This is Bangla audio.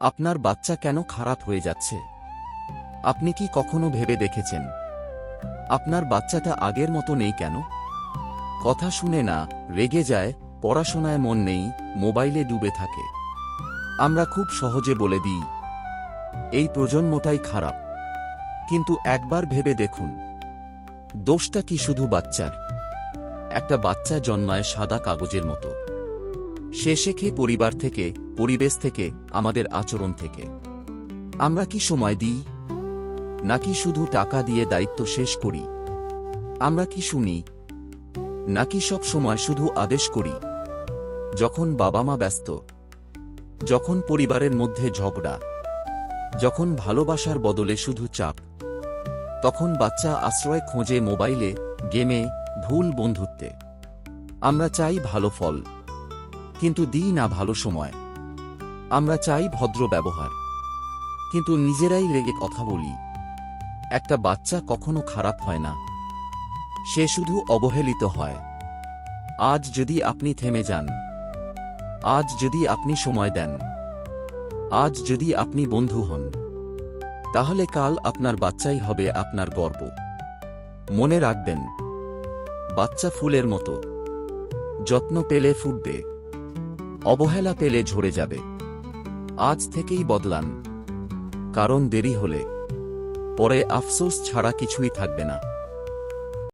আপনার বাচ্চা কেন খারাপ হয়ে যাচ্ছে? আপনি কি কখনো ভেবে দেখেছেন আপনার বাচ্চাটা আগের মতো নেই কেন? কথা শুনে না, রেগে যায়, পড়াশোনায় মন নেই, মোবাইলে ডুবে থাকে। আমরা খুব সহজে বলে দিই এই প্রজন্মটাই খারাপ। কিন্তু একবার ভেবে দেখুন, দোষটা কি শুধু বাচ্চার? একটা বাচ্চা জন্মায় সাদা কাগজের মতো। সে শেখে পরিবার থেকে, পরিবেশ থেকে, আমাদের আচরণ থেকে। আমরা কি সময় দিই, নাকি শুধু টাকা দিয়ে দায়িত্ব শেষ করি? আমরা কি শুনি, নাকি সব সময় শুধু আদেশ করি? যখন বাবা মা ব্যস্ত, যখন পরিবারের মধ্যে ঝগড়া, যখন ভালোবাসার বদলে শুধু চাপ, তখন বাচ্চা আশ্রয় খোঁজে মোবাইলে, গেমে, ভুল বন্ধুত্বে। আমরা চাই ভালো ফল, কিন্তু দিই না ভালো সময়। আমরা চাই ভদ্র ব্যবহার, কিন্তু নিজেরাই রেগে কথা বলি। একটা বাচ্চা কখনো খারাপ হয় না, সে শুধু অবহেলিত হয়। আজ যদি আপনি থেমে যান, আজ যদি আপনি সময় দেন, আজ যদি আপনি বন্ধু হন, তাহলে কাল আপনার বাচ্চাই হবে আপনার গর্ব। মনে রাখবেন, বাচ্চা ফুলের মতো, যত্ন পেলে ফুটবে, অবহেলা পেলে ঝরে যাবে। আজ থেকেই বদলান, কারণ দেরি হলে পরে আফসোস ছাড়া কিছুই থাকবে না।